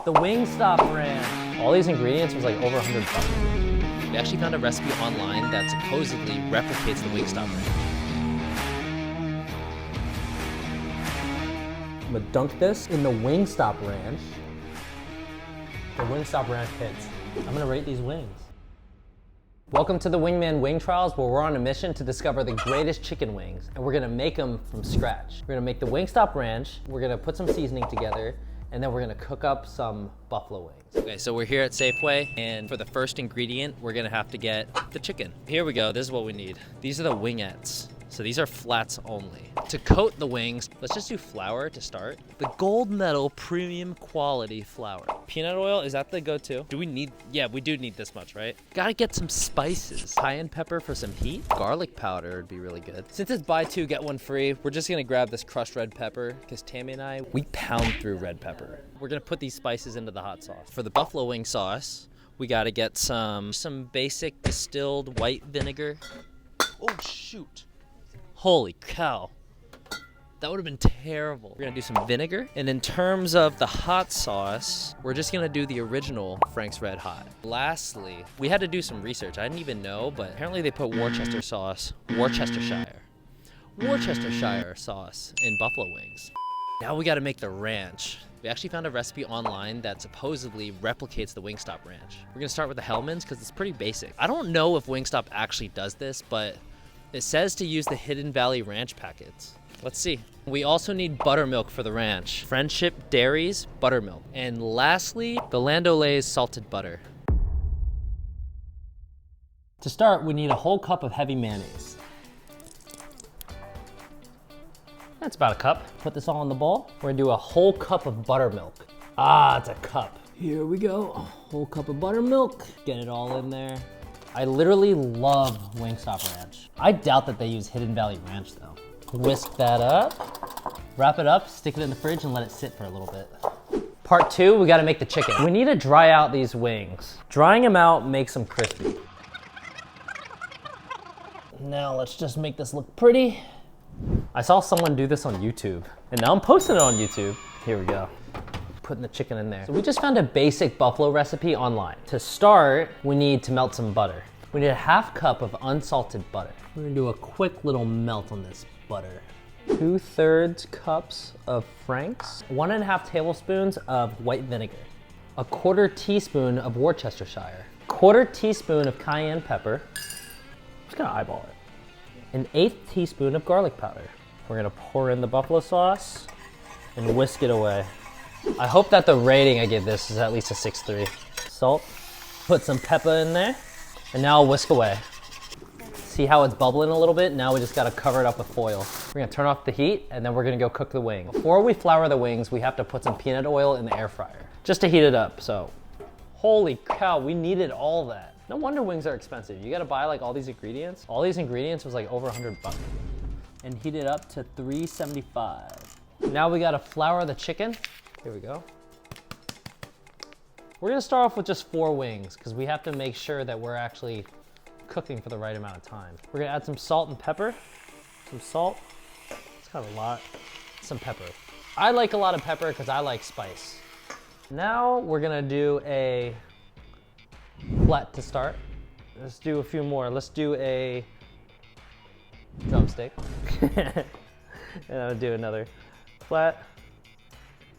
The Wingstop Ranch. All these ingredients was like over $100. We actually found a recipe online that supposedly replicates the Wingstop Ranch. I'm gonna dunk this in the Wingstop Ranch. The Wingstop Ranch hits. I'm gonna rate these wings. Welcome to the Wingman Wing Trials, where we're on a mission to discover the greatest chicken wings, and we're gonna make them from scratch. We're gonna make the Wingstop Ranch, we're gonna put some seasoning together, and then we're gonna cook up some buffalo wings. Okay, so we're here at Safeway, and for the first ingredient, we're gonna have to get the chicken. Here we go, this is what we need. These are the wingettes. So these are flats only. To coat the wings, let's just do flour to start. The gold medal premium quality flour. Peanut oil, is that the go-to? Do we need, yeah, we do need this much, right? Gotta get some spices. Cayenne pepper for some heat. Garlic powder would be really good. Since it's buy two, get one free, we're just gonna grab this crushed red pepper, because Tammy and I, we pound through red pepper. We're gonna put these spices into the hot sauce. For the buffalo wing sauce, we gotta get some basic distilled white vinegar. Oh, shoot. Holy cow, that would have been terrible. We're gonna do some vinegar. And in terms of the hot sauce, we're just gonna do the original Frank's Red Hot. Lastly, we had to do some research. I didn't even know, but apparently they put Worcestershire sauce in buffalo wings. Now we gotta make the ranch. We actually found a recipe online that supposedly replicates the Wingstop Ranch. We're gonna start with the Hellmann's because it's pretty basic. I don't know if Wingstop actually does this, but it says to use the Hidden Valley Ranch packets. Let's see. We also need buttermilk for the ranch. Friendship Dairies buttermilk. And lastly, the Land O'Lakes salted butter. To start, we need a whole cup of heavy mayonnaise. That's about a cup. Put this all in the bowl. We're gonna do a whole cup of buttermilk. Ah, it's a cup. Here we go, a whole cup of buttermilk. Get it all in there. I literally love Wingstop Ranch. I doubt that they use Hidden Valley Ranch though. Whisk that up, wrap it up, stick it in the fridge and let it sit for a little bit. Part two, we gotta make the chicken. We need to dry out these wings. Drying them out makes them crispy. Now let's just make this look pretty. I saw someone do this on YouTube and now I'm posting it on YouTube. Here we go. Putting the chicken in there. So we just found a basic buffalo recipe online. To start, we need to melt some butter. We need a half cup of unsalted butter. We're gonna do a quick little melt on this butter. 2/3 cups of Frank's, 1.5 tablespoons of white vinegar, 1/4 teaspoon of Worcestershire, 1/4 teaspoon of cayenne pepper. I'm just gonna eyeball it. 1/8 teaspoon of garlic powder. We're gonna pour in the buffalo sauce and whisk it away. I hope that the rating I give this is at least a 6.3. Salt, put some pepper in there, and now I'll whisk away. See how it's bubbling a little bit? Now we just gotta cover it up with foil. We're gonna turn off the heat, and then we're gonna go cook the wing. Before we flour the wings, we have to put some peanut oil in the air fryer, just to heat it up, so. Holy cow, we needed all that. No wonder wings are expensive. You gotta buy like all these ingredients. All these ingredients was like over $100. And heat it up to 375. Now we gotta flour the chicken. Here we go. We're gonna start off with just 4 wings because we have to make sure that we're actually cooking for the right amount of time. We're gonna add some salt and pepper. Some salt, it's kind of a lot. Some pepper. I like a lot of pepper because I like spice. Now we're gonna do a flat to start. Let's do a few more. Let's do a drumstick. And I'll do another flat.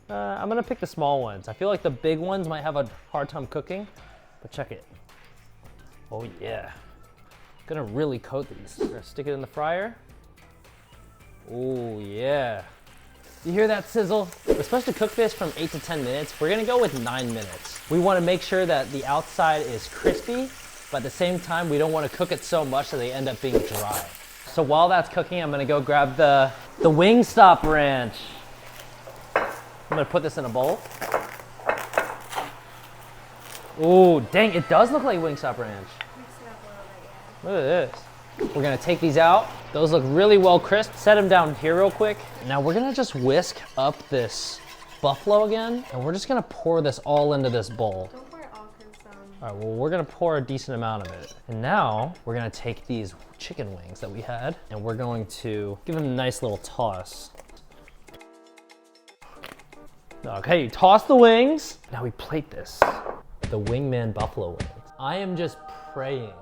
I'm gonna pick the small ones. I feel like the big ones might have a hard time cooking, but check it. Oh yeah. Gonna really coat these. We're gonna stick it in the fryer. Oh yeah. You hear that sizzle? We're supposed to cook this from 8 to 10 minutes. We're gonna go with 9 minutes. We wanna make sure that the outside is crispy, but at the same time, we don't wanna cook it so much that they end up being dry. So while that's cooking, I'm gonna go grab the Wingstop Ranch. I'm gonna put this in a bowl. Ooh, dang, it does look like Wingstop Ranch. Look at this. We're gonna take these out. Those look really well crisp. Set them down here real quick. Now we're gonna just whisk up this buffalo again, and we're just gonna pour this all into this bowl. Don't pour it all, because All right, well, we're gonna pour a decent amount of it. And now we're gonna take these chicken wings that we had, and we're going to give them a nice little toss. Okay, you toss the wings. Now we plate this. The Wingman buffalo wings. I am just praying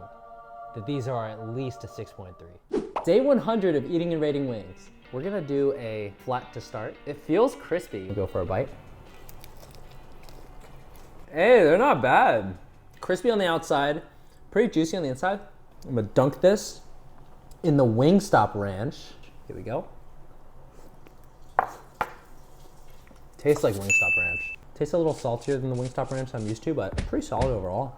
that these are at least a 6.3. Day 100 of eating and rating wings. We're gonna do a flat to start. It feels crispy. We'll go for a bite. Hey, they're not bad. Crispy on the outside, pretty juicy on the inside. I'm gonna dunk this in the Wingstop Ranch. Here we go. Tastes like Wingstop Ranch. Tastes a little saltier than the Wingstop Ranch I'm used to, but pretty solid overall.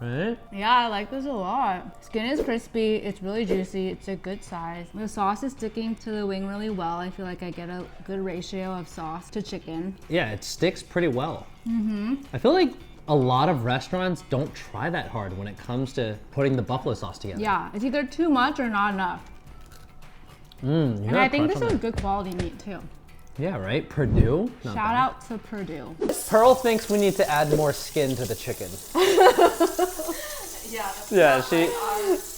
Right? Yeah, I like this a lot. Skin is crispy, it's really juicy, it's a good size. The sauce is sticking to the wing really well. I feel like I get a good ratio of sauce to chicken. Yeah, it sticks pretty well. I feel like a lot of restaurants don't try that hard when it comes to putting the buffalo sauce together. Yeah, it's either too much or not enough. And I think this is good quality meat too. Yeah, right? Purdue? Not Shout bad. out to Purdue. Pearl thinks we need to add more skin to the chicken. Yeah, she.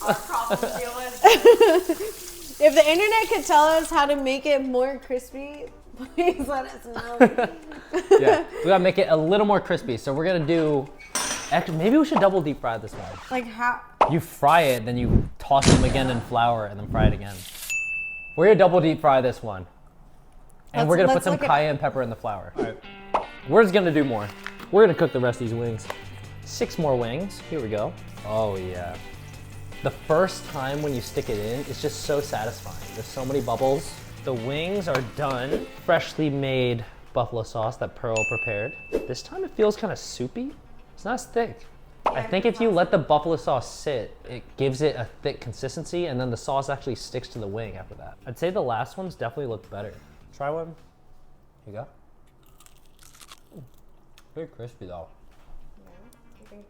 our problem to deal with. If the internet could tell us how to make it more crispy, please let us know. Yeah, we gotta make it a little more crispy. So we're gonna do. Actually, maybe we should double deep fry this one. Like how? You fry it, then you toss them again in flour, and then fry it again. We're gonna double deep fry this one. And we're gonna put let's some look at- cayenne pepper in the flour. All right. We're just gonna do more. We're gonna cook the rest of these wings. 6 more wings. Here we go. Oh yeah. The first time when you stick it in, it's just so satisfying. There's so many bubbles. The wings are done. Freshly made buffalo sauce that Pearl prepared. This time it feels kind of soupy. It's not as thick. I think if you let the buffalo sauce sit, it gives it a thick consistency, and then the sauce actually sticks to the wing after that. I'd say the last ones definitely look better. Try one. Here you go. Very crispy though.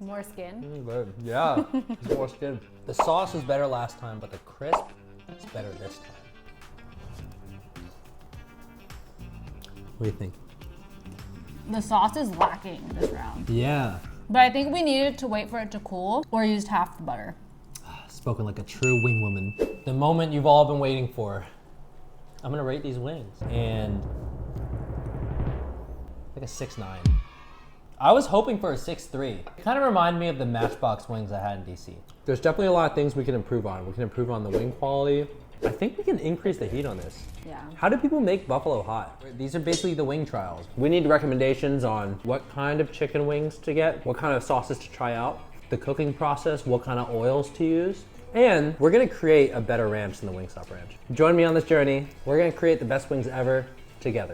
More skin. Yeah, it's more skin. The sauce was better last time, but the crisp is better this time. What do you think? The sauce is lacking this round. Yeah. But I think we needed to wait for it to cool or used half the butter. Spoken like a true wing woman. The moment you've all been waiting for. I'm gonna rate these wings, and like a 6.9. I was hoping for a 6.3. It kind of reminded me of the Matchbox wings I had in DC. There's definitely a lot of things we can improve on. We can improve on the wing quality. I think we can increase the heat on this. Yeah. How do people make buffalo hot? These are basically the wing trials. We need recommendations on what kind of chicken wings to get, what kind of sauces to try out, the cooking process, what kind of oils to use. And we're gonna create a better ranch than the Wingstop Ranch. Join me on this journey. We're gonna create the best wings ever together.